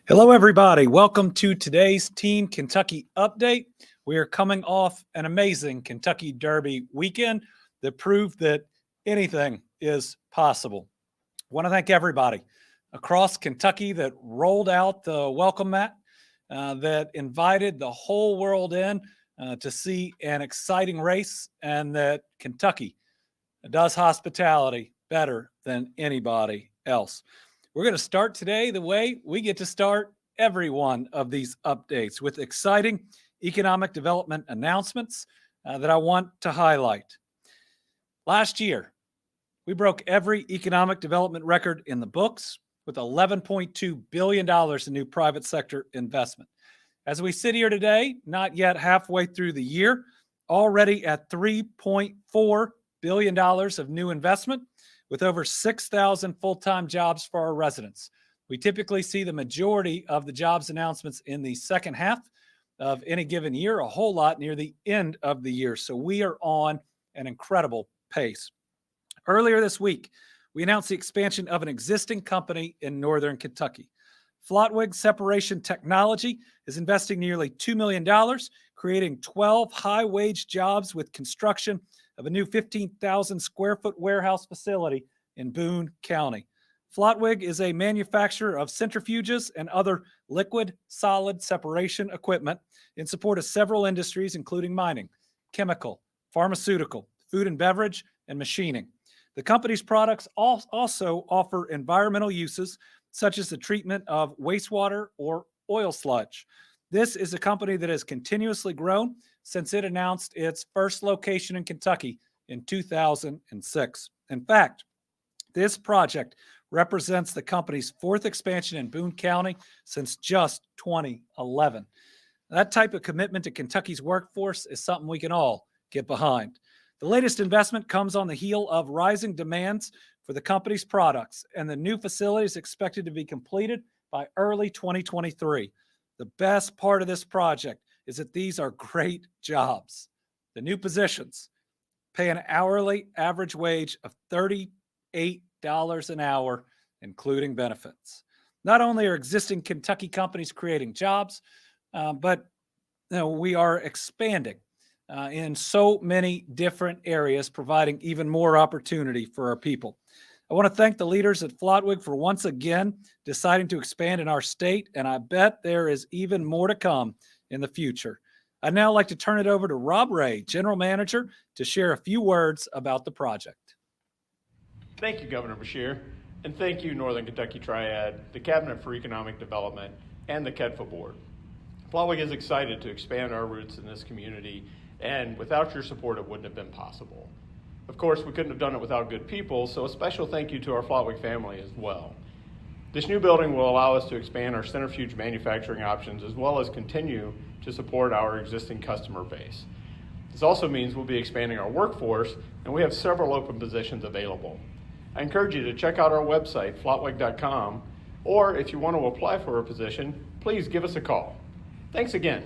Hello, everybody. Welcome to today's Team Kentucky update. We are coming off an amazing Kentucky Derby weekend that proved that anything is possible. I want to thank everybody across Kentucky that rolled out the welcome mat, that invited the whole world in to see an exciting race, and that Kentucky does hospitality better than anybody else. We're going to start today the way we get to start every one of these updates with exciting economic development announcements that I want to highlight. Last year, we broke every economic development record in the books with $11.2 billion in new private sector investment. As we sit here today, not yet halfway through the year, already at $3.4 billion of new investment, with over 6,000 full-time jobs for our residents. We typically see the majority of the jobs announcements in the second half of any given year, a whole lot near the end of the year. So we are on an incredible pace. Earlier this week, we announced the expansion of an existing company in Northern Kentucky. Flottwig Separation Technology is investing nearly $2 million, creating 12 high-wage jobs with construction of a new 15,000 square foot warehouse facility in Boone County. Flottwig is a manufacturer of centrifuges and other liquid solid separation equipment in support of several industries, including mining, chemical, pharmaceutical, food and beverage, and machining. The company's products also offer environmental uses, such as the treatment of wastewater or oil sludge. This is a company that has continuously grown since it announced its first location in Kentucky in 2006. In fact, this project represents the company's fourth expansion in Boone County since just 2011. That type of commitment to Kentucky's workforce is something we can all get behind. The latest investment comes on the heel of rising demands for the company's products, and the new facility is expected to be completed by early 2023. The best part of this project is that these are great jobs. The new positions pay an hourly average wage of $38 an hour, including benefits. Not only are existing Kentucky companies creating jobs, but we are expanding in so many different areas, providing even more opportunity for our people. I want to thank the leaders at Flottwig for once again deciding to expand in our state, and I bet there is even more to come in the future. I'd now like to turn it over to Rob Ray, General Manager, to share a few words about the project. Thank you, Governor Beshear, and thank you, Northern Kentucky Triad, the Cabinet for Economic Development, and the KEDFA Board. Flottwig is excited to expand our roots in this community, and without your support, it wouldn't have been possible. Of course, we couldn't have done it without good people, so a special thank you to our Flottwig family as well. This new building will allow us to expand our centrifuge manufacturing options as well as continue to support our existing customer base. This also means we'll be expanding our workforce, and we have several open positions available. I encourage you to check out our website, flottwig.com, or if you want to apply for a position, please give us a call. Thanks again.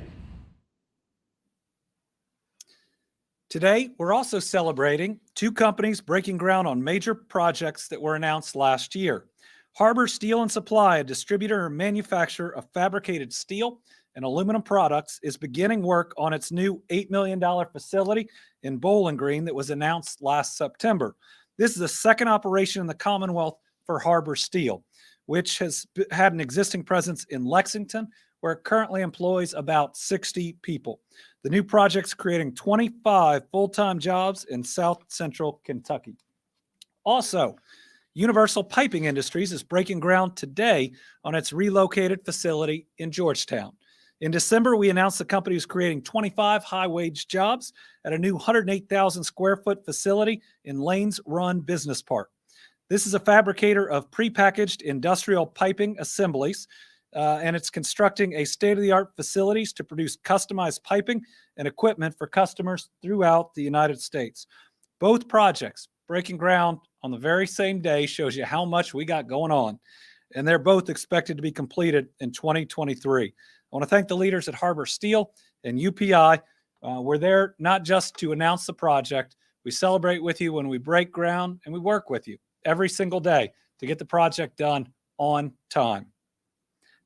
Today, we're also celebrating two companies breaking ground on major projects that were announced last year. Harbor Steel and Supply, a distributor and manufacturer of fabricated steel and aluminum products, is beginning work on its new $8 million facility in Bowling Green that was announced last September. This is the second operation in the Commonwealth for Harbor Steel, which has had an existing presence in Lexington, where it currently employs about 60 people. The new project's creating 25 full-time jobs in South Central Kentucky. Also, Universal Piping Industries is breaking ground today on its relocated facility in Georgetown. In December, we announced the company is creating 25 high-wage jobs at a new 108,000 square foot facility in Lanes Run Business Park. This is a fabricator of prepackaged industrial piping assemblies, and it's constructing a state-of-the-art facilities to produce customized piping and equipment for customers throughout the United States. Both projects breaking ground on the very same day shows you how much we got going on, and they're both expected to be completed in 2023. I want to thank the leaders at Harbor Steel and UPI. We're there not just to announce the project. We celebrate with you when we break ground, and we work with you every single day to get the project done on time.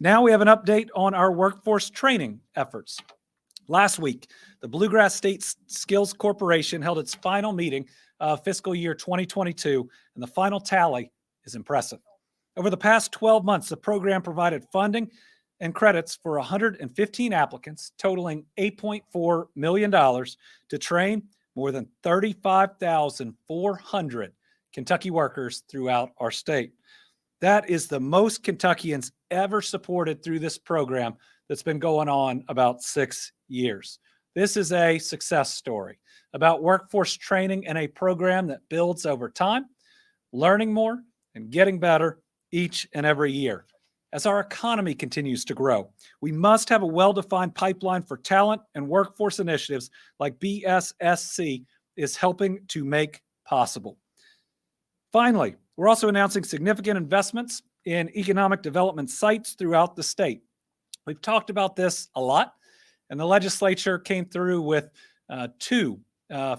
Now we have an update on our workforce training efforts. Last week, the Bluegrass State Skills Corporation held its final meeting of fiscal year 2022, and the final tally is impressive. Over the past 12 months, the program provided funding and credits for 115 applicants, totaling $8.4 million to train more than 35,400 Kentucky workers throughout our state. That is the most Kentuckians ever supported through this program that's been going on about 6 years. This is a success story about workforce training and a program that builds over time, learning more and getting better each and every year. As our economy continues to grow, we must have a well-defined pipeline for talent and workforce initiatives like BSSC is helping to make possible. Finally, we're also announcing significant investments in economic development sites throughout the state. We've talked about this a lot, and the legislature came through with two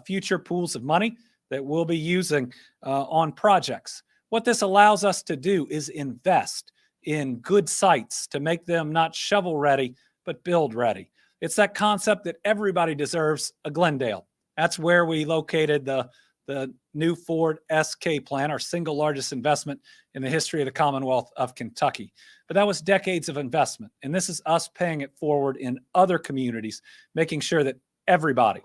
future pools of money that we'll be using on projects. What this allows us to do is invest in good sites to make them not shovel ready, but build ready. It's that concept that everybody deserves a Glendale. That's where we located the new Ford SK plant, our single largest investment in the history of the Commonwealth of Kentucky. But that was decades of investment. And this is us paying it forward in other communities, making sure that everybody,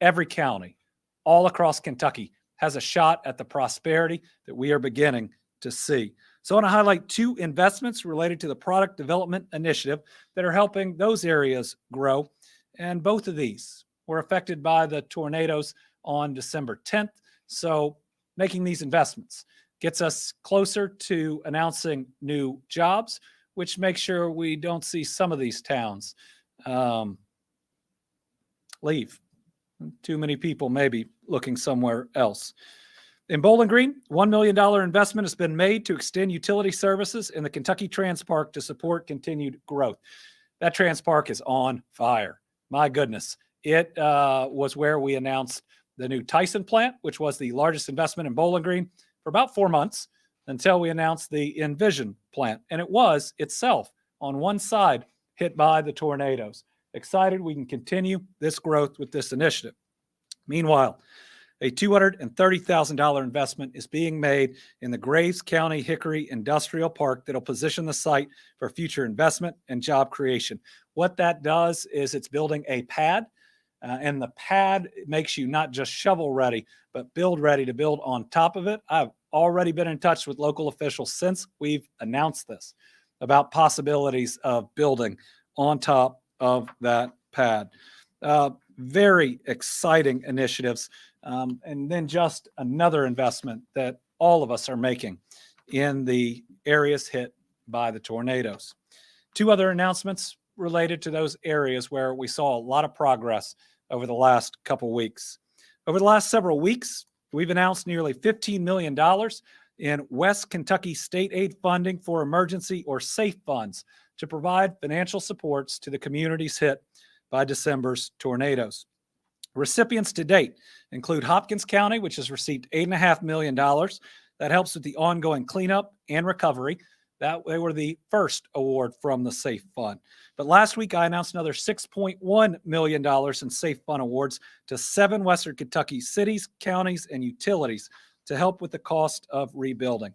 every county, all across Kentucky has a shot at the prosperity that we are beginning to see. So I want to highlight two investments related to the product development initiative that are helping those areas grow. And both of these were affected by the tornadoes on December 10th. So making these investments gets us closer to announcing new jobs, which makes sure we don't see some of these towns leave. Too many people maybe looking somewhere else. In Bowling Green, $1 million investment has been made to extend utility services in the Kentucky Trans Park to support continued growth. That Trans Park is on fire. My goodness. It was where we announced the new Tyson plant, which was the largest investment in Bowling Green for about 4 months until we announced the Envision plant. And it was itself on one side hit by the tornadoes. Excited we can continue this growth with this initiative. Meanwhile, a $230,000 investment is being made in the Graves County Hickory Industrial Park that'll position the site for future investment and job creation. What that does is it's building a pad, and the pad makes you not just shovel ready, but build ready to build on top of it. I've already been in touch with local officials since we've announced this about possibilities of building on top of that pad. Very exciting initiatives. And then just another investment that all of us are making in the areas hit by the tornadoes. Two other announcements related to those areas where we saw a lot of progress over the last couple weeks. Over the last several weeks, we've announced nearly $15 million in West Kentucky state aid funding for emergency or SAFE funds to provide financial supports to the communities hit by December's tornadoes. Recipients to date include Hopkins County, which has received $8.5 million. That helps with the ongoing cleanup and recovery. They were the first award from the SAFE Fund. But last week, I announced another $6.1 million in SAFE Fund awards to 7 Western Kentucky cities, counties, and utilities to help with the cost of rebuilding.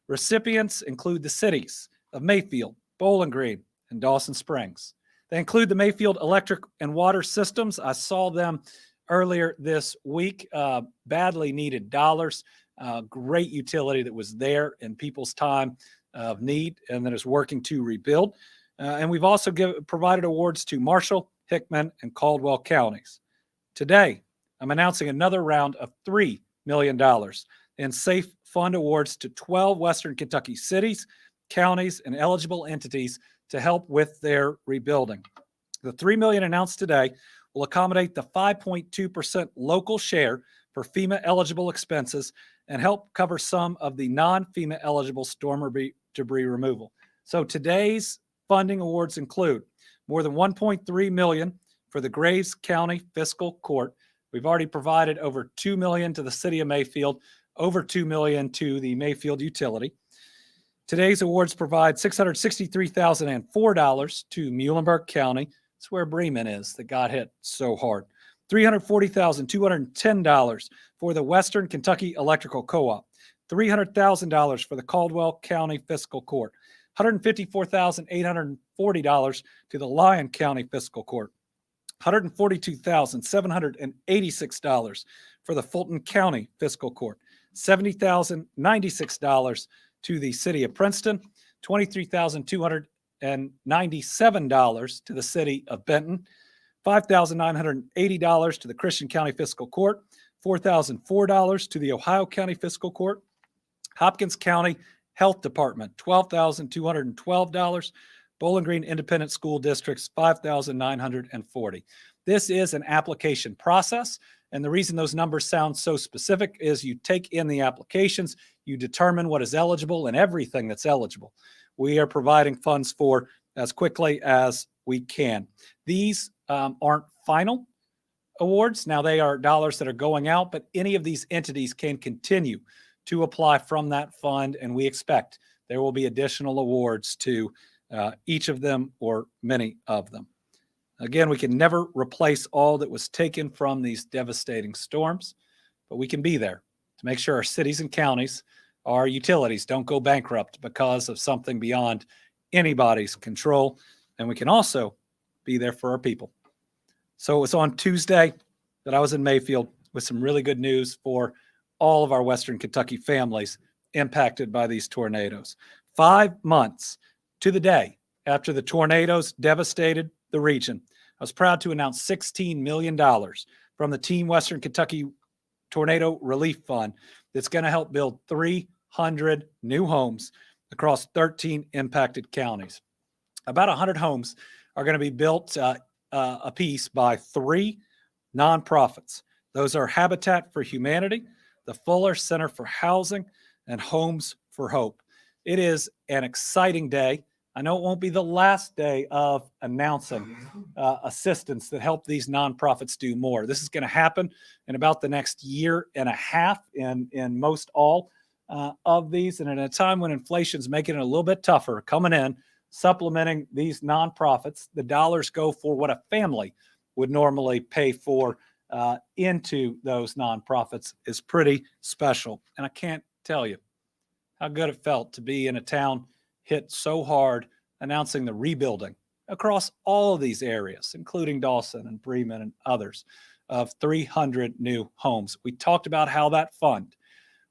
Recipients include the cities of Mayfield, Bowling Green, and Dawson Springs. They include the Mayfield Electric and Water Systems. I saw them earlier this week. Badly needed dollars. Great utility that was there in people's time of need and that is working to rebuild. And we've also provided awards to Marshall, Hickman, and Caldwell counties. Today, I'm announcing another round of $3 million in SAFE Fund awards to 12 Western Kentucky cities, counties, and eligible entities to help with their rebuilding. The $3 million announced today will accommodate the 5.2% local share for FEMA eligible expenses and help cover some of the non-FEMA eligible storm debris removal. So today's funding awards include more than $1.3 million for the Graves County Fiscal Court. We've already provided over $2 million to the city of Mayfield, over $2 million to the Mayfield utility. Today's awards provide $663,004 to Muhlenberg County. That's where Bremen is that got hit so hard. $340,210 for the Western Kentucky Electrical Co-op. $300,000 for the Caldwell County Fiscal Court. $154,840 to the Lyon County Fiscal Court. $142,786 for the Fulton County Fiscal Court. $70,096 to the City of Princeton. $23,297 to the City of Benton. $5,980 to the Christian County Fiscal Court. $4,004 to the Ohio County Fiscal Court. Hopkins County Health Department, $12,212. Bowling Green Independent School Districts, $5,940. This is an application process, and the reason those numbers sound so specific is you take in the applications, you determine what is eligible and everything that's eligible. We are providing funds for as quickly as we can. These aren't final awards. Now they are dollars that are going out, but any of these entities can continue to apply from that fund, and we expect there will be additional awards to each of them or many of them. Again, we can never replace all that was taken from these devastating storms, but we can be there to make sure our cities and counties, our utilities don't go bankrupt because of something beyond anybody's control, and we can also be there for our people. So it was on Tuesday that I was in Mayfield with some really good news for all of our Western Kentucky families impacted by these tornadoes. 5 months to the day after the tornadoes devastated the region, I was proud to announce $16 million from the Team Western Kentucky Tornado Relief Fund that's going to help build 300 new homes across 13 impacted counties. About 100 homes are going to be built a piece by 3 nonprofits. Those are Habitat for Humanity, the Fuller Center for Housing, and Homes for Hope. It is an exciting day. I know it won't be the last day of announcing assistance that help these nonprofits do more. This is going to happen in about the next year and a half in most all of these. And at a time when inflation's making it a little bit tougher coming in, supplementing these nonprofits, the dollars go for what a family would normally pay for into those nonprofits is pretty special. And I can't tell you how good it felt to be in a town hit so hard, announcing the rebuilding across all of these areas, including Dawson and Bremen and others, of 300 new homes. We talked about how that fund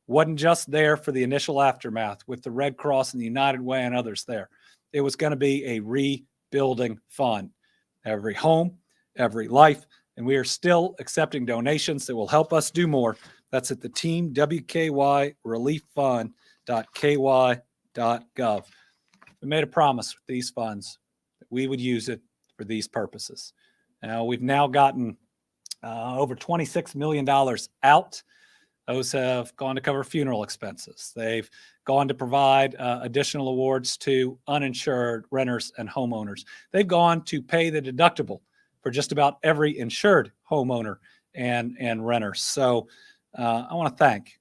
wasn't just there for the initial aftermath with the Red Cross and the United Way and others there. It was going to be a rebuilding fund. Every home, every life, and we are still accepting donations that will help us do more. That's at the Team WKY Relief Fund.ky.gov. We made a promise with these funds that we would use it for these purposes. Now, we've now gotten over $26 million out. Those have gone to cover funeral expenses. They've gone to provide additional awards to uninsured renters and homeowners. They've gone to pay the deductible for just about every insured homeowner and renter. So I want to thank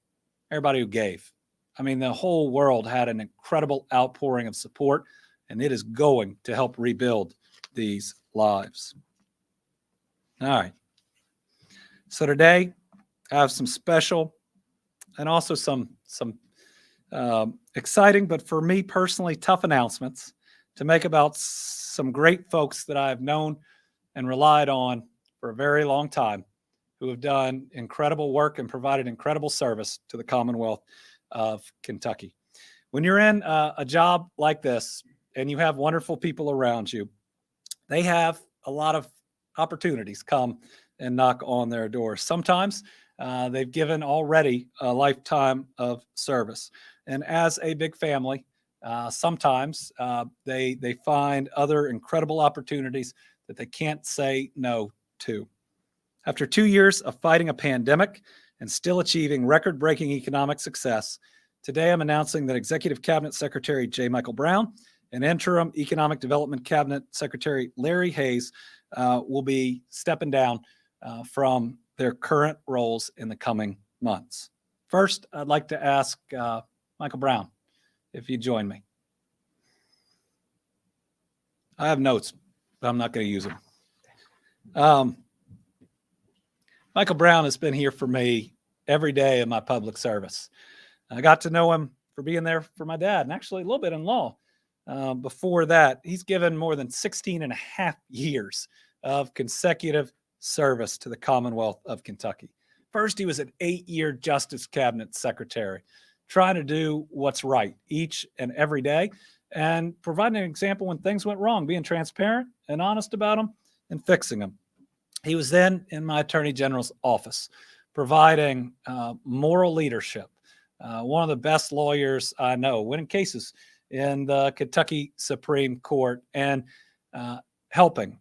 everybody who gave. I mean, the whole world had an incredible outpouring of support, and it is going to help rebuild these lives. All right. So today, I have some special and also some exciting, but for me personally, tough announcements to make about some great folks that I've known and relied on for a very long time, who have done incredible work and provided incredible service to the Commonwealth of Kentucky. When you're in a job like this and you have wonderful people around you, they have a lot of opportunities come and knock on their doors. Sometimes they've given already a lifetime of service. And as a big family, sometimes they find other incredible opportunities that they can't say no to. After 2 years of fighting a pandemic and still achieving record-breaking economic success, today I'm announcing that Executive Cabinet Secretary J. Michael Brown and Interim Economic Development Cabinet Secretary Larry Hayes will be stepping down from their current roles in the coming months. First, I'd like to ask Michael Brown if you join me. I have notes, but I'm not going to use them. Michael Brown has been here for me every day in my public service. I got to know him for being there for my dad and actually a little bit in law. Before that, he's given more than 16 and a half years of consecutive service to the Commonwealth of Kentucky. First, he was an 8-year Justice Cabinet Secretary, trying to do what's right each and every day and providing an example when things went wrong, being transparent and honest about them and fixing them. He was then in my Attorney General's office, providing moral leadership. One of the best lawyers I know, winning cases in the Kentucky Supreme Court and helping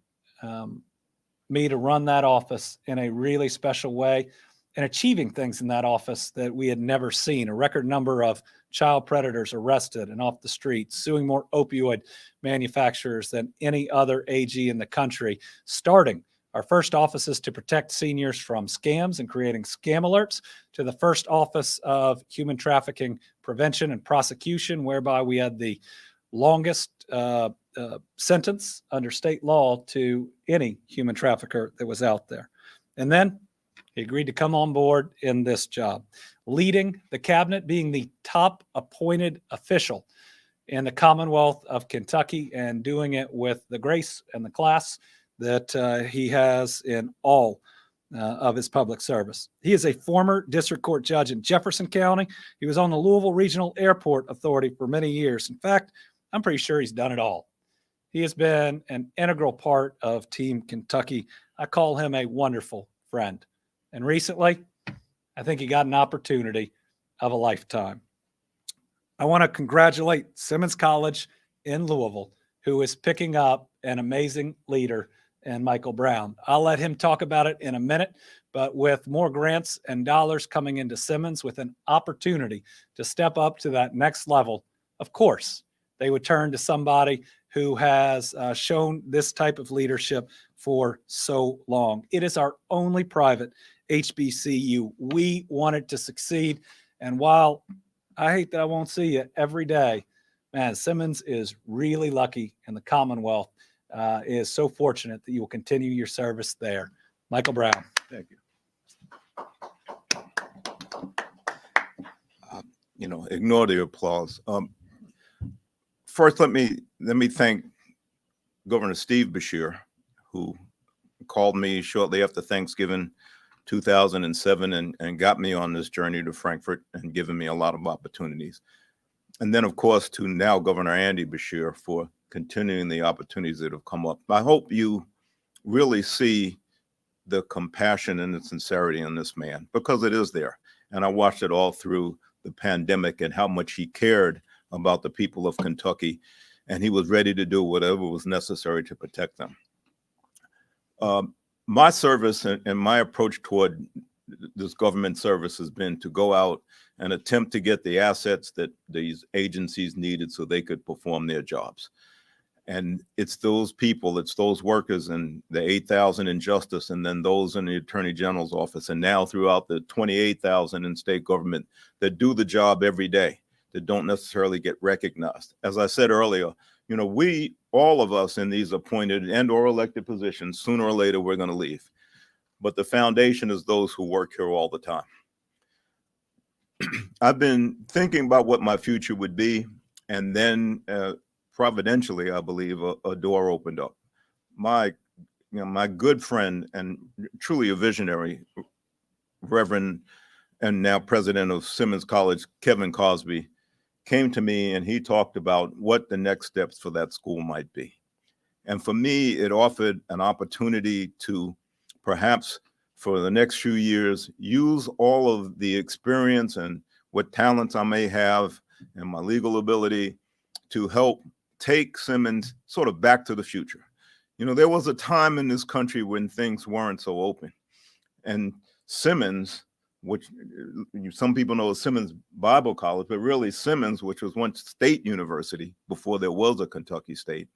me to run that office in a really special way and achieving things in that office that we had never seen. A record number of child predators arrested and off the streets, suing more opioid manufacturers than any other AG in the country, starting our first offices to protect seniors from scams and creating scam alerts, to the first office of human trafficking prevention and prosecution, whereby we had the longest sentence under state law to any human trafficker that was out there. And then he agreed to come on board in this job, leading the cabinet, being the top appointed official in the Commonwealth of Kentucky, and doing it with the grace and the class that he has in all of his public service. He is a former district court judge in Jefferson County. He was on the Louisville Regional Airport Authority for many years. In fact, I'm pretty sure he's done it all. He has been an integral part of Team Kentucky. I call him a wonderful friend. And recently, I think he got an opportunity of a lifetime. I want to congratulate Simmons College in Louisville, who is picking up an amazing leader in Michael Brown. I'll let him talk about it in a minute, but with more grants and dollars coming into Simmons, with an opportunity to step up to that next level, of course, they would turn to somebody who has shown this type of leadership for so long. It is our only private HBCU. We want it to succeed. And while I hate that I won't see you every day, man, Simmons is really lucky, and the Commonwealth is so fortunate that you will continue your service there. Michael Brown. Thank you. Ignore the applause. First, let me thank Governor Steve Beshear, who called me shortly after Thanksgiving 2007 and got me on this journey to Frankfort and given me a lot of opportunities. And then, of course, to now Governor Andy Beshear for continuing the opportunities that have come up. I hope you really see the compassion and the sincerity in this man, because it is there. And I watched it all through the pandemic and how much he cared about the people of Kentucky, and he was ready to do whatever was necessary to protect them. My service and my approach toward this government service has been to go out and attempt to get the assets that these agencies needed so they could perform their jobs. And it's those people, it's those workers and the 8,000 in justice, and then those in the Attorney General's office, and now throughout the 28,000 in state government that do the job every day, that don't necessarily get recognized. As I said earlier, we, all of us in these appointed and or elected positions, sooner or later, we're going to leave. But the foundation is those who work here all the time. I've been thinking about what my future would be, and then providentially, I believe, a door opened up. My good friend and truly a visionary, Reverend and now president of Simmons College, Kevin Cosby, came to me and he talked about what the next steps for that school might be. And for me, it offered an opportunity to perhaps for the next few years, use all of the experience and what talents I may have and my legal ability to help take Simmons sort of back to the future. There was a time in this country when things weren't so open. And Simmons, which some people know as Simmons Bible College, but really Simmons, which was once State University before there was a Kentucky State,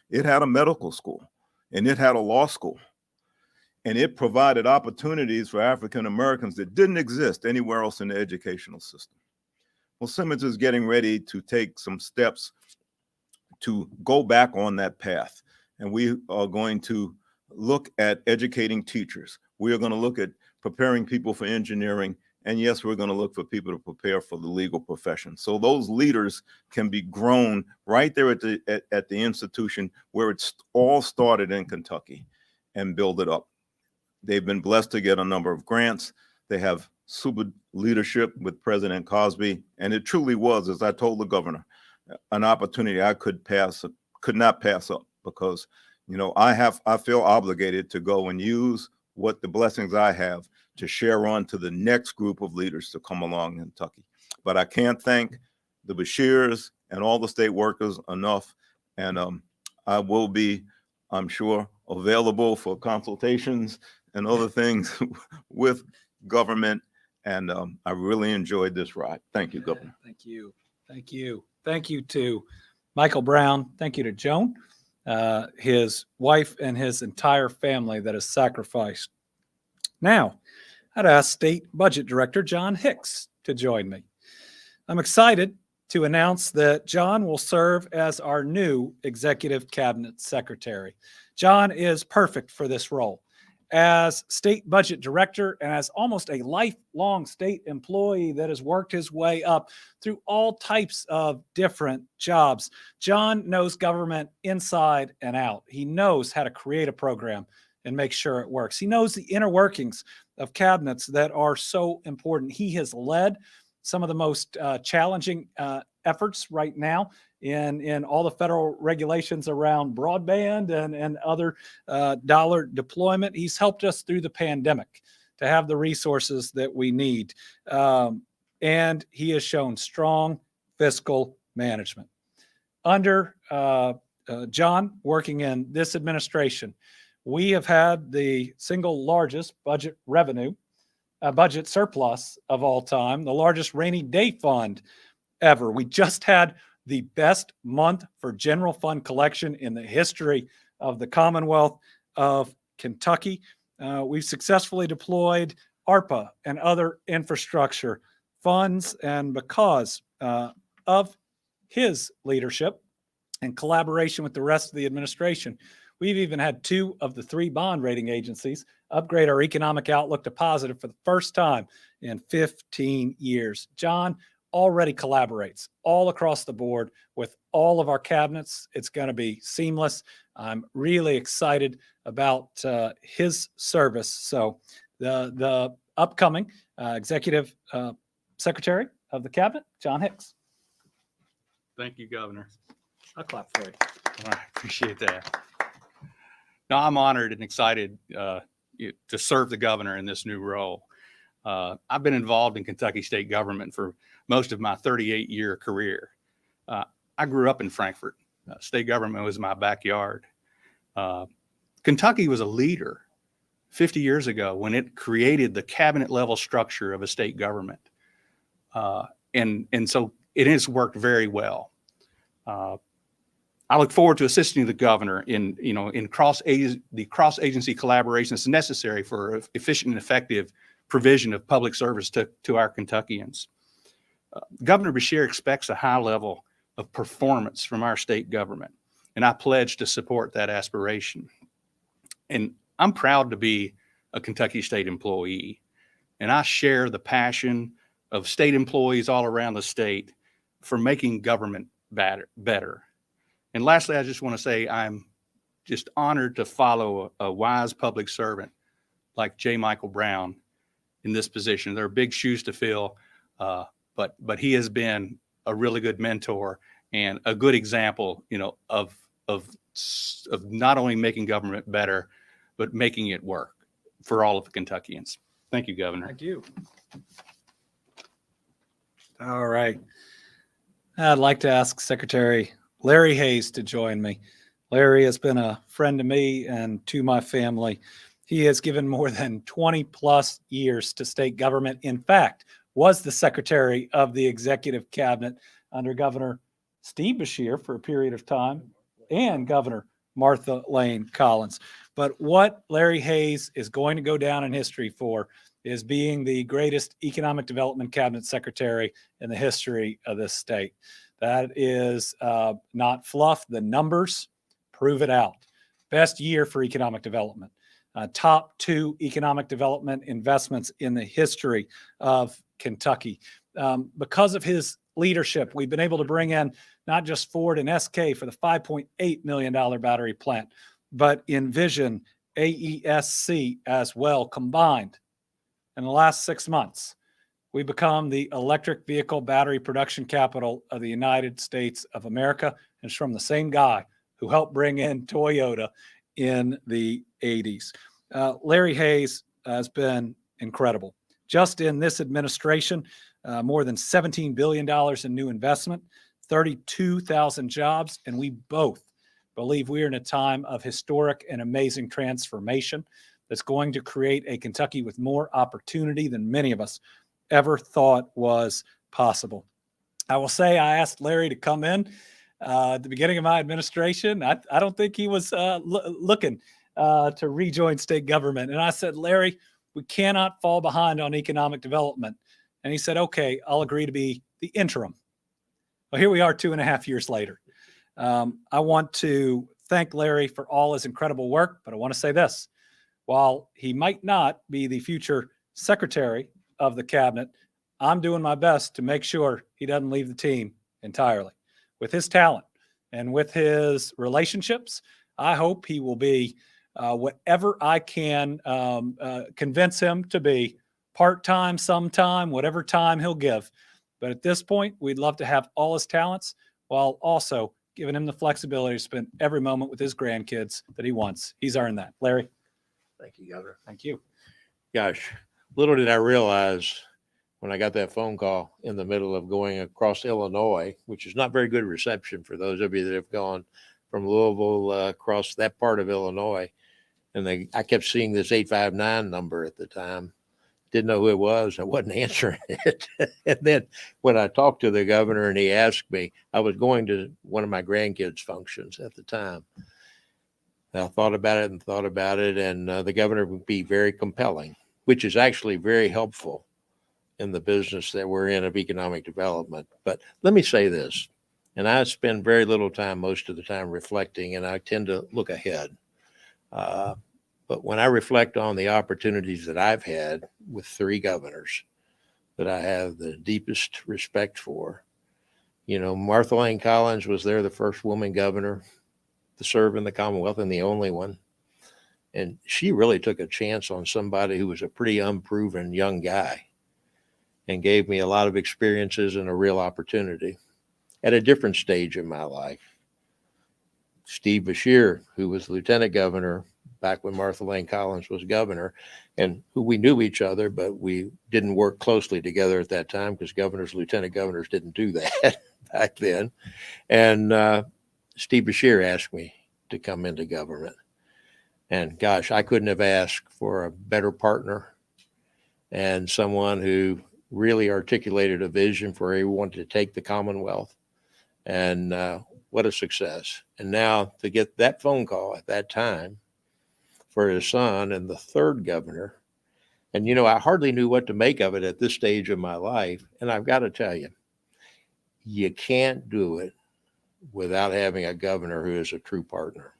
it had a medical school and it had a law school. And it provided opportunities for African Americans that didn't exist anywhere else in the educational system. Well, Simmons is getting ready to take some steps to go back on that path. And we are going to look at educating teachers. We are going to look at preparing people for engineering. And yes, we're going to look for people to prepare for the legal profession. So those leaders can be grown right there at the institution where it's all started in Kentucky, and build it up. They've been blessed to get a number of grants. They have super leadership with President Cosby. And it truly was, as I told the governor, an opportunity I could not pass up, because, you know, I feel obligated to go and use what the blessings I have to share on to the next group of leaders to come along in Kentucky. But I can't thank the Beshears and all the state workers enough. And I will be, I'm sure, available for consultations and other things with government. And I really enjoyed this ride. Thank you, Governor. Thank you. Thank you. Thank you to Michael Brown. Thank you to Joan, his wife, and his entire family that has sacrificed. Now, I'd ask State Budget Director John Hicks to join me. I'm excited to announce that John will serve as our new Executive Cabinet Secretary. John is perfect for this role. As State Budget Director and as almost a lifelong state employee that has worked his way up through all types of different jobs, John knows government inside and out. He knows how to create a program and make sure it works. He knows the inner workings of cabinets that are so important. He has led some of the most challenging efforts right now in all the federal regulations around broadband and other dollar deployment. He's helped us through the pandemic to have the resources that we need. And he has shown strong fiscal management. Under John working in this administration, we have had the single largest budget surplus of all time, the largest rainy day fund ever. We just had the best month for general fund collection in the history of the Commonwealth of Kentucky. We've successfully deployed ARPA and other infrastructure funds, and because of his leadership and collaboration with the rest of the administration, we've even had 2 of the 3 bond rating agencies upgrade our economic outlook to positive for the first time in 15 years. John already collaborates all across the board with all of our cabinets. It's going to be seamless. I'm really excited about his service. So the upcoming Executive Secretary of the Cabinet, John Hicks. Thank you, Governor. I'll clap for you. I appreciate that. No, I'm honored and excited to serve the governor in this new role. I've been involved in Kentucky state government for most of my 38-year career. I grew up in Frankfort. State government was my backyard. Kentucky was a leader 50 years ago when it created the cabinet level structure of a state government. And so it has worked very well. I look forward to assisting the governor in the cross-agency collaboration that's necessary for efficient and effective provision of public service to our Kentuckians. Governor Beshear expects a high level of performance from our state government, and I pledge to support that aspiration. And I'm proud to be a Kentucky state employee, and I share the passion of state employees all around the state for making government better. And lastly, I just want to say I'm just honored to follow a wise public servant like J. Michael Brown in this position. There are big shoes to fill, but he has been a really good mentor and a good example, of not only making government better, but making it work for all of the Kentuckians. Thank you, Governor. Thank you. All right. I'd like to ask Secretary Larry Hayes to join me. Larry has been a friend to me and to my family. He has given more than 20 plus years to state government. In fact, was the Secretary of the Executive Cabinet under Governor Steve Beshear for a period of time and Governor Martha Lane Collins. But what Larry Hayes is going to go down in history for is being the greatest economic development cabinet secretary in the history of this state. That is not fluff. The numbers prove it out. Best year for economic development. Top 2 economic development investments in the history of Kentucky. Because of his leadership, we've been able to bring in not just Ford and SK for the $5.8 million battery plant, but Envision, AESC as well combined. In the last 6 months, we become the electric vehicle battery production capital of the United States of America. And it's from the same guy who helped bring in Toyota in the 80s. Larry Hayes has been incredible. Just in this administration, more than $17 billion in new investment, 32,000 jobs, and we both believe we are in a time of historic and amazing transformation that's going to create a Kentucky with more opportunity than many of us ever thought was possible. I will say I asked Larry to come in at the beginning of my administration. I don't think he was looking to rejoin state government. And I said, Larry, we cannot fall behind on economic development. And he said, okay, I'll agree to be the interim. Well, here we are 2.5 years later. I want to thank Larry for all his incredible work, but I want to say this. While he might not be the future secretary of the cabinet, I'm doing my best to make sure he doesn't leave the team entirely. With his talent and with his relationships, I hope he will be whatever I can convince him to be, part-time, sometime, whatever time he'll give. But at this point, we'd love to have all his talents while also giving him the flexibility to spend every moment with his grandkids that he wants. He's earned that. Larry. Thank you, Governor. Thank you. Gosh, little did I realize when I got that phone call in the middle of going across Illinois, which is not very good reception for those of you that have gone from Louisville across that part of Illinois. And I kept seeing this 859 number at the time. Didn't know who it was. I wasn't answering it. And then when I talked to the governor and he asked me, I was going to one of my grandkids' functions at the time. I thought about it, and the governor would be very compelling, which is actually very helpful in the business that we're in of economic development. But let me say this, and I spend very little time, most of the time, reflecting, and I tend to look ahead. But when I reflect on the opportunities that I've had with 3 governors that I have the deepest respect for, Martha Lane Collins was there, the first woman governor to serve in the Commonwealth and the only one. And she really took a chance on somebody who was a pretty unproven young guy and gave me a lot of experiences and a real opportunity at a different stage in my life. Steve Beshear, who was lieutenant governor back when Martha Lane Collins was governor, and who we knew each other, but we didn't work closely together at that time because governors, lieutenant governors didn't do that back then. And Steve Beshear asked me to come into government. And gosh, I couldn't have asked for a better partner and someone who really articulated a vision for where he wanted to take the Commonwealth. And what a success. And now to get that phone call at that time for his son and the 3rd governor. And, I hardly knew what to make of it at this stage of my life. And I've got to tell you, you can't do it without having a governor who is a true partner.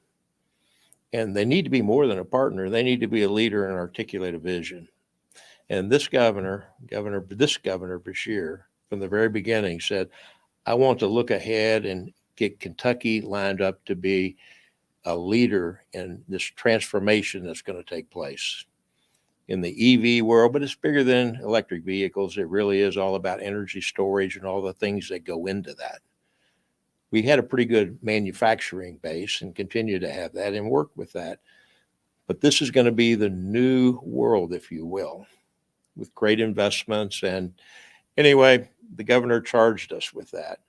And they need to be more than a partner. They need to be a leader and articulate a vision. And this governor Beshear, from the very beginning said, I want to look ahead and get Kentucky lined up to be a leader in this transformation that's going to take place in the EV world, but it's bigger than electric vehicles. It really is all about energy storage and all the things that go into that. We had a pretty good manufacturing base and continue to have that and work with that. But this is going to be the new world, if you will, with great investments. And anyway, the governor charged us with that.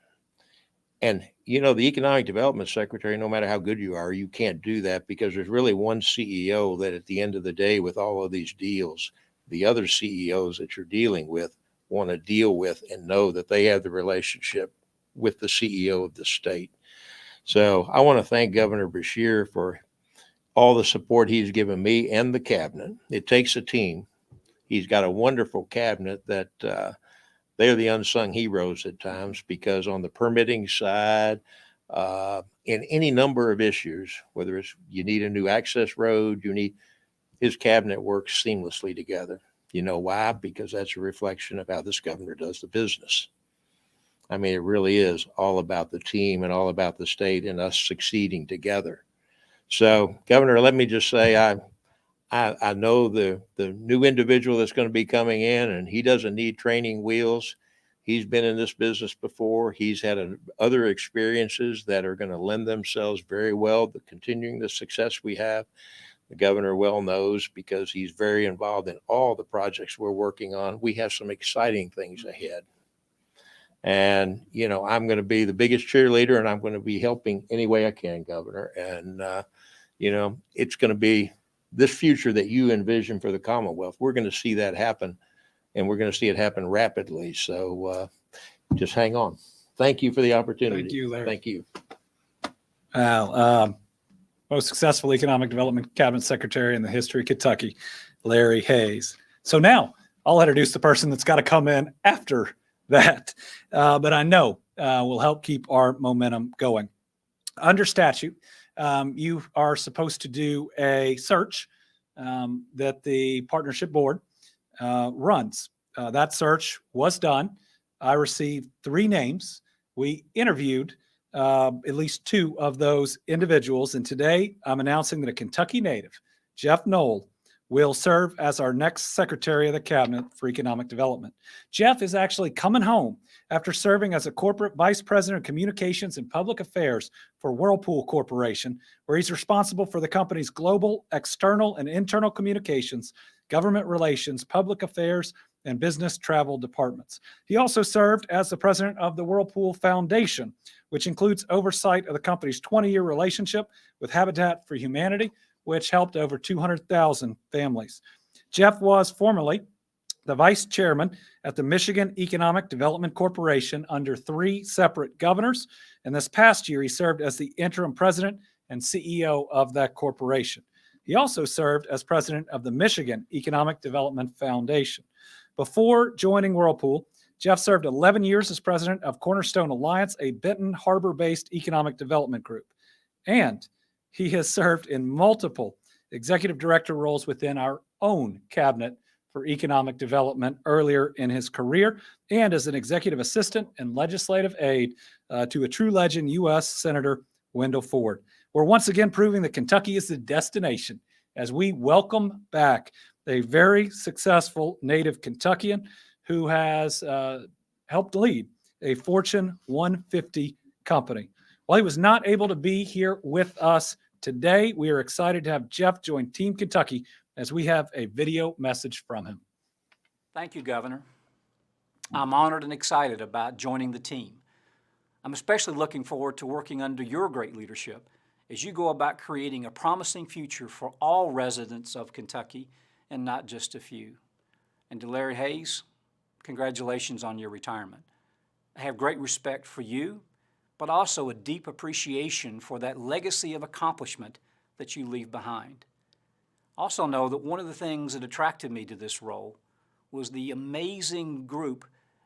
And, the economic development secretary, no matter how good you are, you can't do that because there's really one CEO that at the end of the day, with all of these deals, the other CEOs that you're dealing with want to deal with and know that they have the relationship with the CEO of the state. So I want to thank Governor Beshear for all the support he's given me and the cabinet. It takes a team. He's got a wonderful cabinet that they're the unsung heroes at times, because on the permitting side, in any number of issues, whether it's you need a new access road, his cabinet works seamlessly together. You know why? Because that's a reflection of how this governor does the business. I mean, it really is all about the team and all about the state and us succeeding together. So, Governor, let me just say, I know the new individual that's going to be coming in, and he doesn't need training wheels. He's been in this business before. He's had other experiences that are going to lend themselves very well to continuing the success we have. The governor well knows, because he's very involved in all the projects we're working on. We have some exciting things ahead. And, I'm going to be the biggest cheerleader, and I'm going to be helping any way I can, Governor. And, it's going to be this future that you envision for the Commonwealth. We're going to see that happen, and we're going to see it happen rapidly. So just hang on. Thank you for the opportunity. Thank you, Larry. Thank you. Most successful economic development cabinet secretary in the history of Kentucky, Larry Hayes. So now I'll introduce the person that's got to come in after that, but I know will help keep our momentum going. Under statute, you are supposed to do a search that the partnership board runs. That search was done. I received 3 names. We interviewed at least 2 of those individuals, and today I'm announcing that a Kentucky native, Jeff Knoll, will serve as our next Secretary of the Cabinet for Economic Development. Jeff is actually coming home after serving as a corporate vice president of communications and public affairs for Whirlpool Corporation, where he's responsible for the company's global, external, and internal communications, government relations, public affairs, and business travel departments. He also served as the president of the Whirlpool Foundation, which includes oversight of the company's 20-year relationship with Habitat for Humanity, which helped over 200,000 families. Jeff was formerly the vice chairman at the Michigan Economic Development Corporation under 3 separate governors, and this past year he served as the interim president and CEO of that corporation. He also served as president of the Michigan Economic Development Foundation. Before joining Whirlpool, Jeff served 11 years as president of Cornerstone Alliance, a Benton Harbor-based economic development group. And he has served in multiple executive director roles within our own cabinet for economic development earlier in his career, and as an executive assistant and legislative aide to a true legend, U.S. Senator Wendell Ford. We're once again proving that Kentucky is the destination as we welcome back a very successful native Kentuckian who has helped lead a Fortune 150 company. While he was not able to be here with us today, we are excited to have Jeff join Team Kentucky as we have a video message from him. Thank you, Governor. I'm honored and excited about joining the team. I'm especially looking forward to working under your great leadership as you go about creating a promising future for all residents of Kentucky and not just a few. And to Larry Hayes, congratulations on your retirement. I have great respect for you, but also a deep appreciation for that legacy of accomplishment that you leave behind. Also know that one of the things that attracted me to this role was the amazing group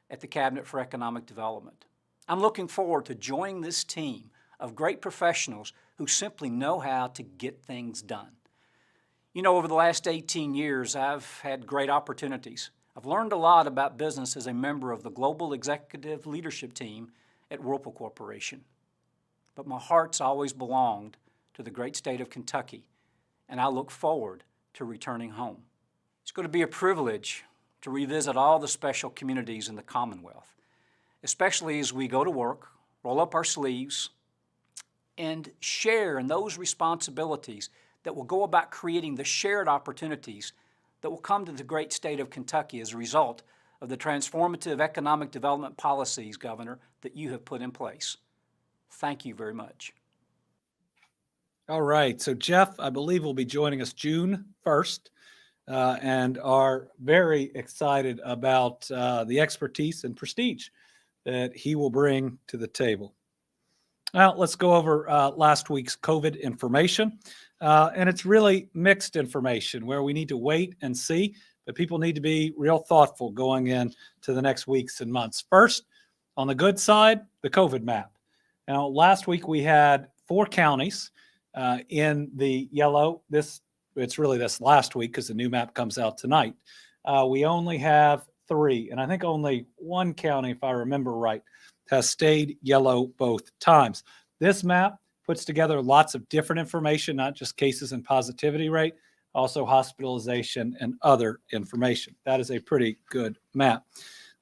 at the Cabinet for Economic Development. I'm looking forward to joining this team of great professionals who simply know how to get things done. You know, over the last 18 years, I've had great opportunities. I've learned a lot about business as a member of the Global Executive Leadership Team at Whirlpool Corporation. But my heart's always belonged to the great state of Kentucky, and I look forward to returning home. It's going to be a privilege to revisit all the special communities in the Commonwealth, especially as we go to work, roll up our sleeves, and share in those responsibilities that will go about creating the shared opportunities that will come to the great state of Kentucky as a result of the transformative economic development policies, Governor, that you have put in place. Thank you very much. All right. So Jeff, I believe, will be joining us June 1st and are very excited about the expertise and prestige that he will bring to the table. Now, let's go over last week's COVID information. And it's really mixed information where we need to wait and see. but people need to be real thoughtful going in to the next weeks and months. First, on the good side, the COVID map. Now, last week we had 4 counties in the yellow. It's really this last week because the new map comes out tonight. We only have 3, and I think only 1 county, if I remember right, has stayed yellow both times. This map puts together lots of different information, not just cases and positivity rate, also hospitalization and other information. That is a pretty good map.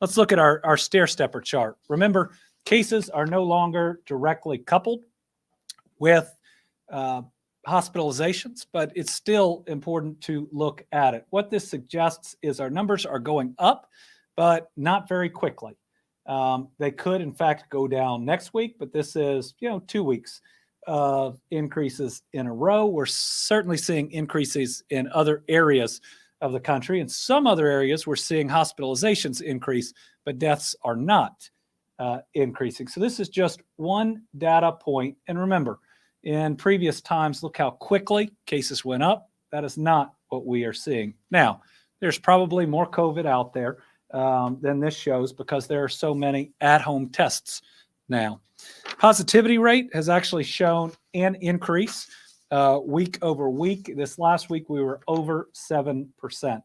Let's look at our stair-stepper chart. Remember, cases are no longer directly coupled with hospitalizations, but it's still important to look at it. What this suggests is our numbers are going up, but not very quickly. They could, in fact, go down next week, but this is, 2 weeks of increases in a row. We're certainly seeing increases in other areas of the country. In some other areas, we're seeing hospitalizations increase, but deaths are not increasing. So this is just one data point. And remember, in previous times, look how quickly cases went up. That is not what we are seeing now. There's probably more COVID out there than this shows because there are so many at-home tests now. Positivity rate has actually shown an increase week over week. This last week, we were over 7%.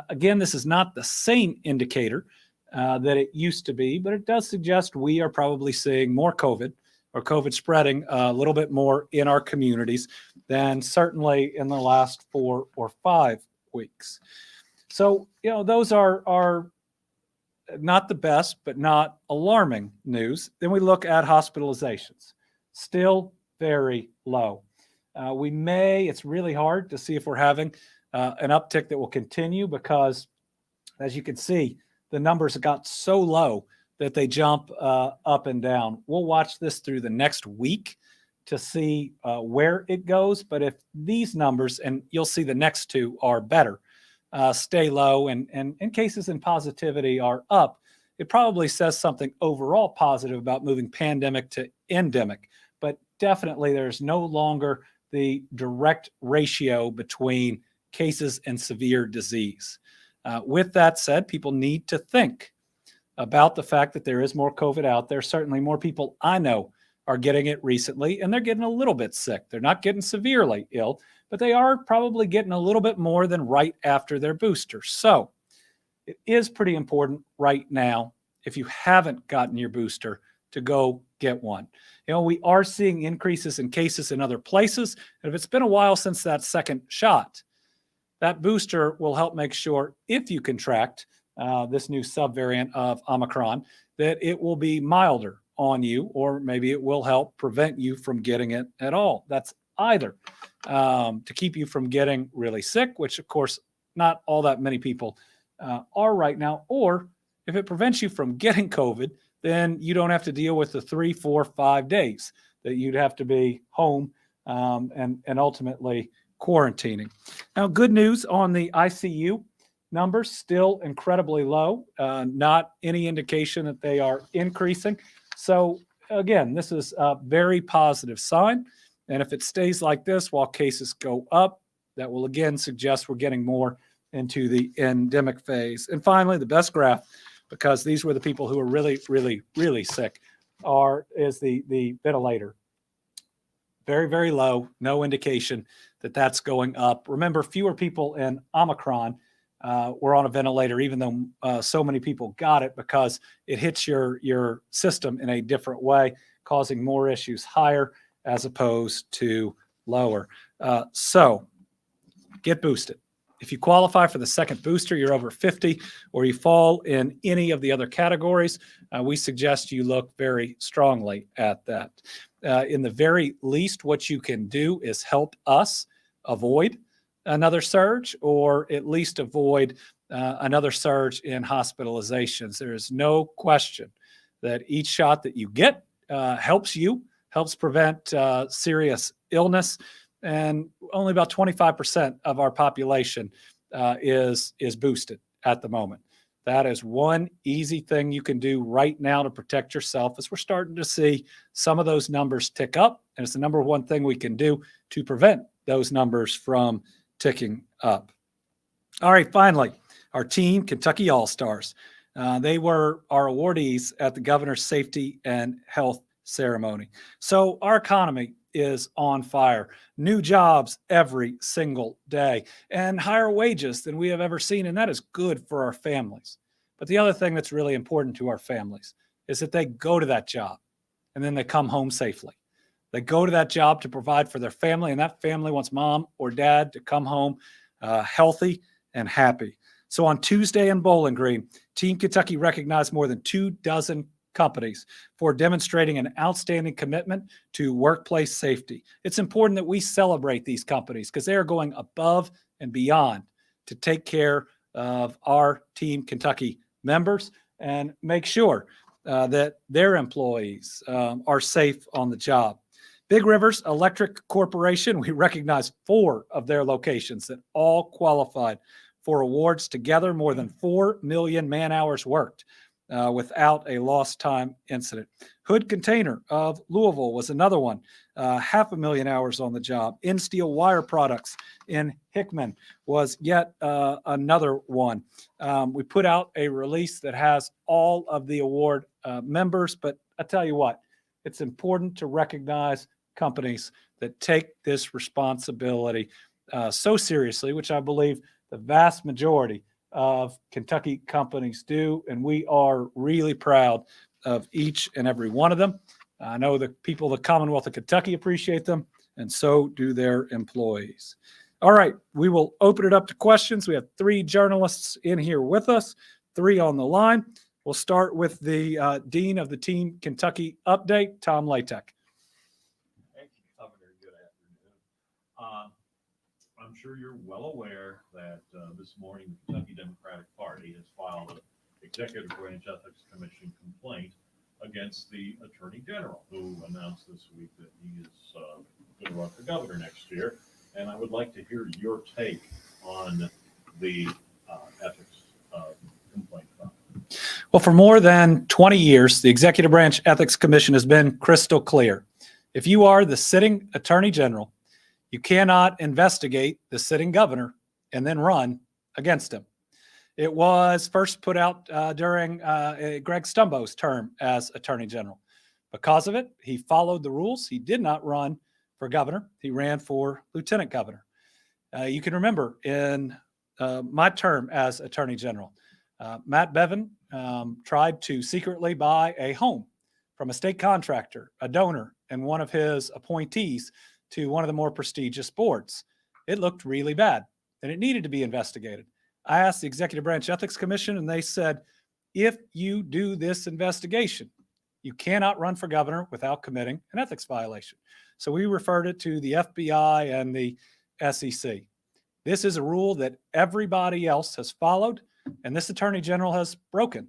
Again, this is not the same indicator that it used to be, but it does suggest we are probably seeing more COVID or COVID spreading a little bit more in our communities than certainly in the last 4 or 5 weeks. So, those are not the best, but not alarming news. Then we look at hospitalizations, still very low. It's really hard to see if we're having an uptick that will continue because, as you can see, the numbers got so low that they jump up and down. We'll watch this through the next week to see where it goes. But if these numbers, and you'll see the next 2 are better, stay low and cases and positivity are up, it probably says something overall positive about moving pandemic to endemic. But definitely there's no longer the direct ratio between cases and severe disease. With that said, people need to think about the fact that there is more COVID out there. Certainly more people I know are getting it recently, and they're getting a little bit sick. They're not getting severely ill, but they are probably getting a little bit more than right after their booster. So it is pretty important right now, if you haven't gotten your booster, to go get one. We are seeing increases in cases in other places. And if it's been a while since that second shot, that booster will help make sure if you contract this new subvariant of Omicron, that it will be milder on you, or maybe it will help prevent you from getting it at all. That's either to keep you from getting really sick, which of course not all that many people are right now, or if it prevents you from getting COVID, then you don't have to deal with the 3, 4, 5 days that you'd have to be home and ultimately quarantining. Now, good news on the ICU numbers, still incredibly low, not any indication that they are increasing. So again, this is a very positive sign. And if it stays like this while cases go up, that will again suggest we're getting more into the endemic phase. And finally, the best graph, because these were the people who were really, really, really sick, is the ventilator. Very, very low, no indication that that's going up. Remember, fewer people in Omicron were on a ventilator, even though so many people got it, because it hits your system in a different way, causing more issues higher as opposed to lower. So get boosted. If you qualify for the second booster, you're over 50, or you fall in any of the other categories, we suggest you look very strongly at that. In the very least, what you can do is help us avoid another surge, or at least avoid another surge in hospitalizations. There is no question that each shot that you get helps prevent serious illness. And only about 25% of our population is boosted at the moment. That is one easy thing you can do right now to protect yourself, as we're starting to see some of those numbers tick up. And it's the number one thing we can do to prevent those numbers from ticking up. All right, finally, our team, Kentucky All-Stars. They were our awardees at the Governor's Safety and Health Ceremony. So our economy is on fire. New jobs every single day and higher wages than we have ever seen. And that is good for our families. But the other thing that's really important to our families is that they go to that job and then they come home safely. They go to that job to provide for their family, and that family wants mom or dad to come home healthy and happy. So on Tuesday in Bowling Green, Team Kentucky recognized more than 24 companies for demonstrating an outstanding commitment to workplace safety. It's important that we celebrate these companies because they are going above and beyond to take care of our Team Kentucky members and make sure that their employees are safe on the job. Big Rivers Electric Corporation, we recognized 4 of their locations that all qualified for awards together, more than 4 million man hours worked without a lost time incident. Hood Container of Louisville was another one, 500,000 hours on the job. Insteel Wire Products in Hickman was yet another one. We put out a release that has all of the award members, but I tell you what, it's important to recognize companies that take this responsibility so seriously, which I believe the vast majority of Kentucky companies do. And we are really proud of each and every one of them. I know the people of the Commonwealth of Kentucky appreciate them, and so do their employees. All right, we will open it up to questions. We have 3 journalists in here with us, 3 on the line. We'll start with the Dean of the Team Kentucky Update, Tom Latek. Thank you, Governor. Good afternoon. I'm sure you're well aware that this morning the Kentucky Democratic Party has filed an Executive Branch Ethics Commission complaint against the Attorney General, who announced this week that he is going to run for governor next year. And I would like to hear your take on the ethics complaint. Well, for more than 20 years, the Executive Branch Ethics Commission has been crystal clear. If you are the sitting Attorney General, you cannot investigate the sitting governor and then run against him. It was first put out during Greg Stumbo's term as Attorney General. Because of it, he followed the rules. He did not run for governor. He ran for lieutenant governor. You can remember in my term as Attorney General, Matt Bevin tried to secretly buy a home from a state contractor, a donor, and one of his appointees to one of the more prestigious boards. It looked really bad, and it needed to be investigated. I asked the Executive Branch Ethics Commission, and they said, if you do this investigation, you cannot run for governor without committing an ethics violation. So we referred it to the FBI and the SEC. This is a rule that everybody else has followed, and this Attorney General has broken.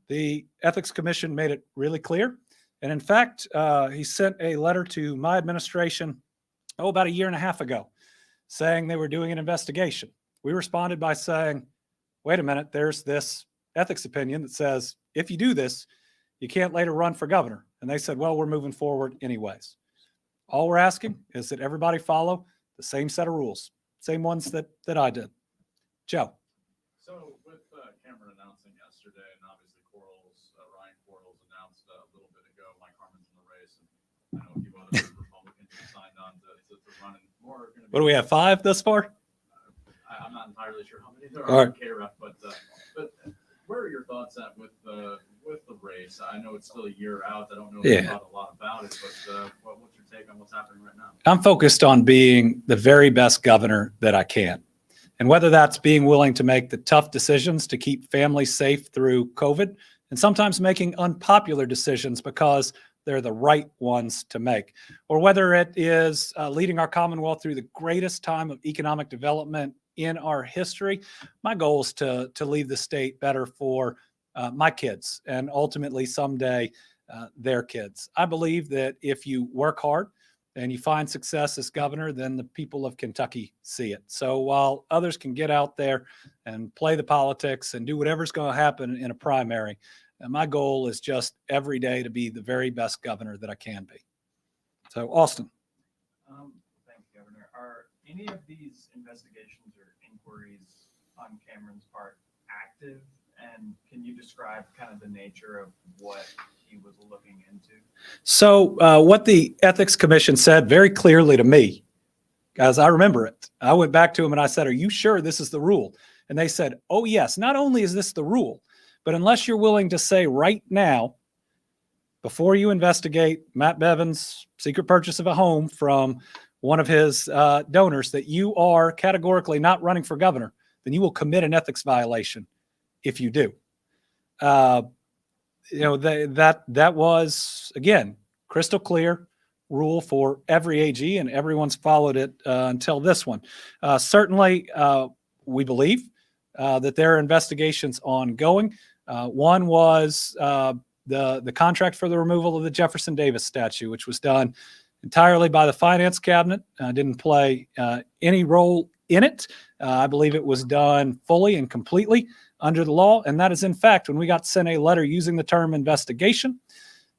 The Ethics Commission made it really clear. And in fact, he sent a letter to my administration, about 1.5 years ago, saying they were doing an investigation. We responded by saying, wait a minute, there's this ethics opinion that says, if you do this, you can't later run for governor. And they said, well, we're moving forward anyways. All we're asking is that everybody follow the same set of rules, same ones that I did. Joe. So with Cameron announcing yesterday, and obviously Ryan Quarles announced a little bit ago, Mike Harmon's in the race, and I know a few other Republicans have signed on to run, and more are going to be. What do we have, 5 thus far? I'm not entirely sure how many there All are right. in KREF, but where are your thoughts at with the race? I know it's still a year out. I don't know if you thought a lot about it, but what's your take on what's happening right now? I'm focused on being the very best governor that I can. And whether that's being willing to make the tough decisions to keep families safe through COVID, and sometimes making unpopular decisions because they're the right ones to make, or whether it is leading our Commonwealth through the greatest time of economic development in our history, my goal is to leave the state better for my kids and ultimately someday their kids. I believe that if you work hard and you find success as governor, then the people of Kentucky see it. So while others can get out there and play the politics and do whatever's going to happen in a primary, my goal is just every day to be the very best governor that I can be. So, Austin. Thank you, Governor. Are any of these investigations or inquiries on Cameron's part active? And can you describe kind of the nature of what he was looking into? So what the Ethics Commission said very clearly to me, as I remember it, I went back to him and I said, "Are you sure this is the rule?" And they said, "Oh, yes. Not only is this the rule, but unless you're willing to say right now, before you investigate Matt Bevin's secret purchase of a home from one of his donors, that you are categorically not running for governor, then you will commit an ethics violation if you do." That was, again, crystal clear rule for every AG, and everyone's followed it until this one. Certainly, we believe that there are investigations ongoing. One was the contract for the removal of the Jefferson Davis statue, which was done entirely by the finance cabinet, didn't play any role in it. I believe it was done fully and completely under the law. And that is, in fact, when we got sent a letter using the term investigation,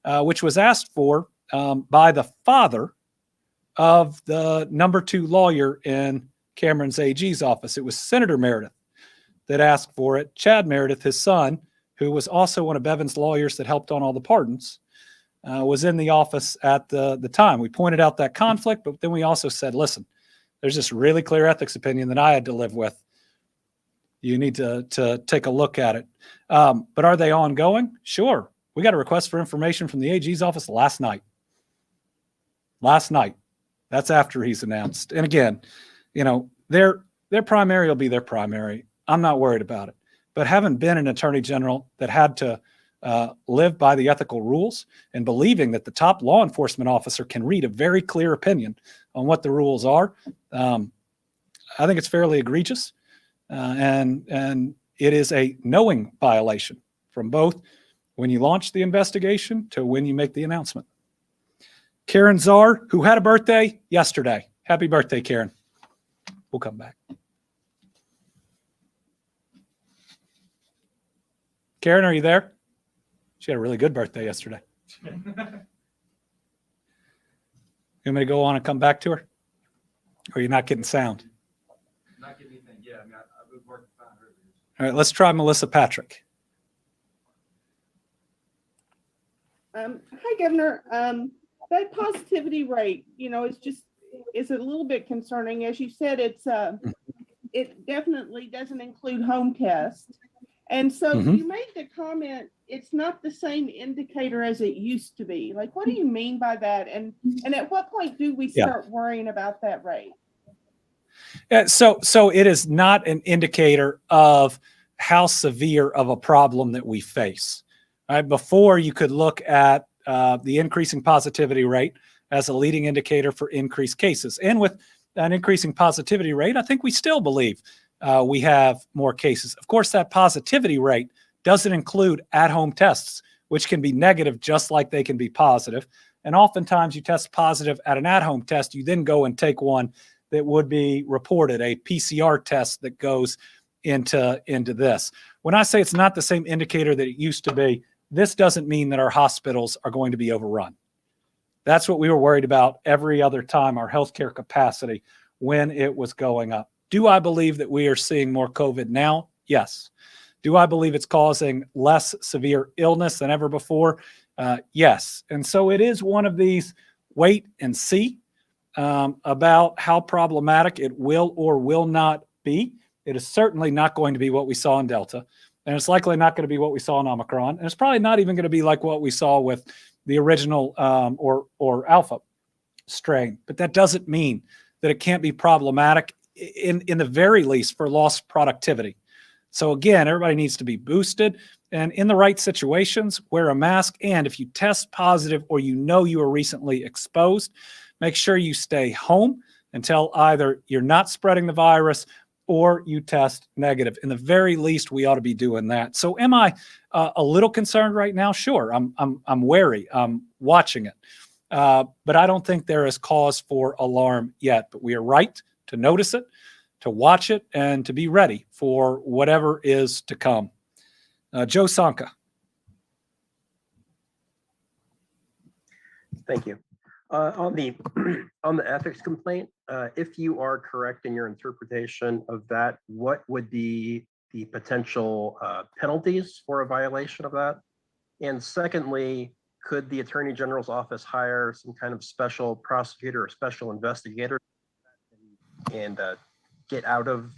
which was asked for by the father of the number 2 lawyer in Cameron's AG's office. It was Senator Meredith that asked for it. Chad Meredith, his son, who was also one of Bevin's lawyers that helped on all the pardons, was in the office at the time. We pointed out that conflict, but then we also said, listen, there's this really clear ethics opinion that I had to live with. You need to take a look at it. But are they ongoing? Sure. We got a request for information from the AG's office last night. That's after he's announced. And again, their primary will be their primary. I'm not worried about it. But having been an attorney general that had to live by the ethical rules and believing that the top law enforcement officer can read a very clear opinion on what the rules are, I think it's fairly egregious. And it is a knowing violation from both when you launch the investigation to when you make the announcement. Karen Czar, who had a birthday yesterday. Happy birthday, Karen. We'll come back. Karen, are you there? She had a really good birthday yesterday. You want me to go on and come back to her? Or are you not getting sound? Not getting anything. Yeah, I mean, I was working fine earlier. All right, let's try Melissa Patrick. Hi, Governor. That positivity rate, is a little bit concerning. As you said, it definitely doesn't include home tests. And so you made the comment, it's not the same indicator as it used to be. Like, what do you mean by that? And at what point do we start worrying about that rate? So it is not an indicator of how severe of a problem that we face. Right? Before, you could look at the increasing positivity rate as a leading indicator for increased cases. And with an increasing positivity rate, I think we still believe we have more cases. Of course, that positivity rate doesn't include at-home tests, which can be negative just like they can be positive. And oftentimes you test positive at an at-home test, you then go and take one that would be reported, a PCR test that goes into this. When I say it's not the same indicator that it used to be, this doesn't mean that our hospitals are going to be overrun. That's what we were worried about every other time, our healthcare capacity, when it was going up. Do I believe that we are seeing more COVID now? Yes. Do I believe it's causing less severe illness than ever before? Yes. And so it is one of these wait and see about how problematic it will or will not be. It is certainly not going to be what we saw in Delta, and it's likely not going to be what we saw in Omicron, and it's probably not even going to be like what we saw with the original or Alpha strain. But that doesn't mean that it can't be problematic in the very least for lost productivity. So again, everybody needs to be boosted, and in the right situations, wear a mask. And if you test positive or you were recently exposed, make sure you stay home until either you're not spreading the virus or you test negative. In the very least, we ought to be doing that. So am I a little concerned right now? Sure. I'm wary. I'm watching it. But I don't think there is cause for alarm yet. But we are right to notice it, to watch it, and to be ready for whatever is to come. Joe Sanka. Thank you. On the on the ethics complaint, if you are correct in your interpretation of that, what would be the potential penalties for a violation of that? And secondly, could the Attorney General's office hire some kind of special prosecutor or special investigator and get out of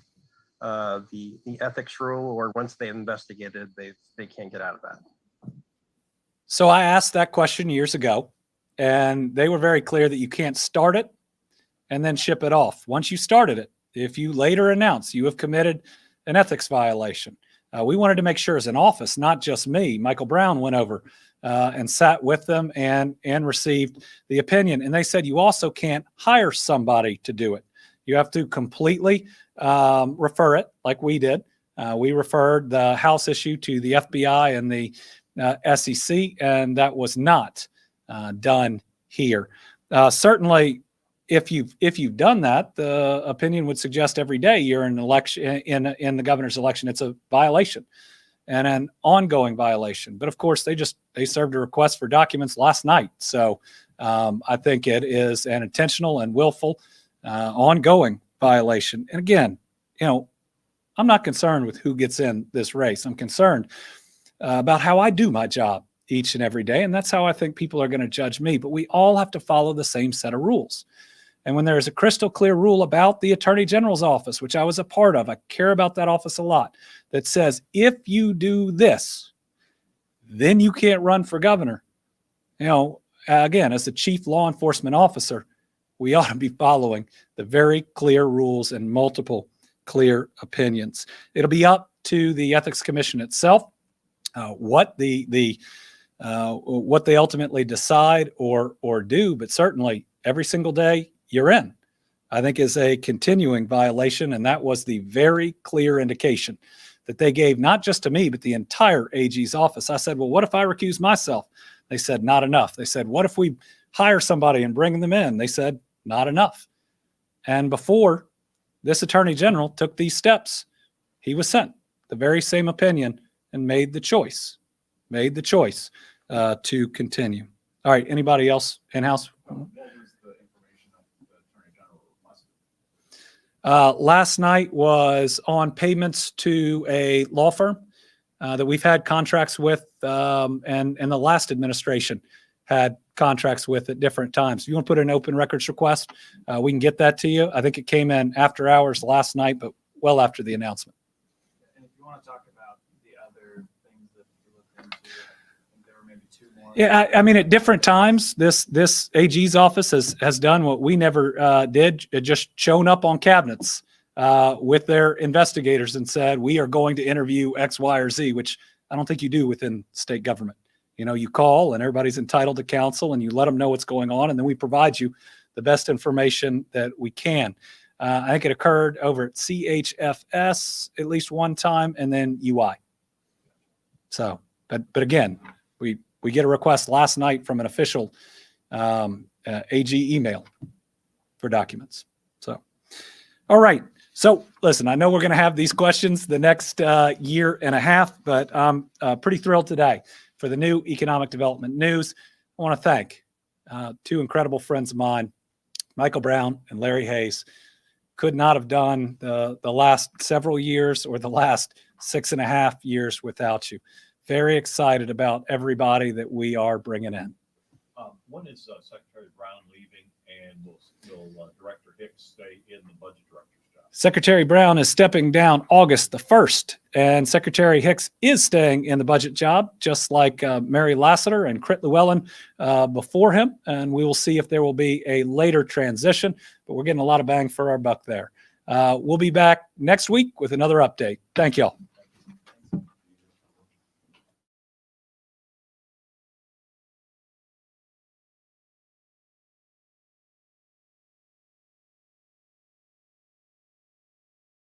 the ethics rule, or once they've investigated, they can't get out of that? So I asked that question years ago, and they were very clear that you can't start it and then ship it off. Once you started it, if you later announce you have committed an ethics violation, we wanted to make sure as an office, not just me, Michael Brown went over and sat with them and received the opinion. And they said you also can't hire somebody to do it. You have to completely refer it like we did. We referred the House issue to the FBI and the SEC, and that was not done here. Certainly, if you've done that, the opinion would suggest every day you're in election in the governor's election, it's a violation and an ongoing violation. But of course, they served a request for documents last night, so I think it is an intentional and willful ongoing violation. And again, I'm not concerned with who gets in this race. I'm concerned about how I do my job each and every day. And that's how I think people are going to judge me. But we all have to follow the same set of rules. And when there is a crystal clear rule about the Attorney General's office, which I was a part of, I care about that office a lot, that says, if you do this, then you can't run for governor. Again, as the chief law enforcement officer, we ought to be following the very clear rules and multiple clear opinions. It'll be up to the Ethics Commission itself what they ultimately decide or do, but certainly every single day you're in, I think, is a continuing violation. And that was the very clear indication that they gave, not just to me, but the entire AG's office. I said, well, what if I recuse myself? They said, not enough. They said, what if we hire somebody and bring them in? They said, not enough. And before this Attorney General took these steps, he was sent the very same opinion and made the choice to continue. All right. Anybody else in-house? What was the information that the Attorney General requested? Last night was on payments to a law firm that we've had contracts with, and the last administration had contracts with at different times. If you want to put in an open records request, we can get that to you. I think it came in after hours last night, but well after the announcement. And if you want to talk about the other things that you looked into, I think there were maybe two more. Yeah, I mean, at different times, this AG's office has done what we never did. It just shown up on cabinets with their investigators and said, we are going to interview X, Y, or Z, which I don't think you do within state government. You call and everybody's entitled to counsel and you let them know what's going on. And then we provide you the best information that we can. I think it occurred over at CHFS at least one time, and then UI. So, but again, we get a request last night from an official AG email for documents. So, all right. So listen, I know we're going to have these questions the next year and a half, but I'm pretty thrilled today for the new economic development news. I want to thank two incredible friends of mine, Michael Brown and Larry Hayes. Could not have done the last several years or the last 6.5 years without you. Very excited about everybody that we are bringing in. When is Secretary Brown leaving, and will Director Hicks stay in the budget director's job? Secretary Brown is stepping down August the 1st, and Secretary Hicks is staying in the budget job, just like Mary Lassiter and Crit Llewellyn before him. And we will see if there will be a later transition, but we're getting a lot of bang for our buck there. We'll be back next week with another update. Thank y'all.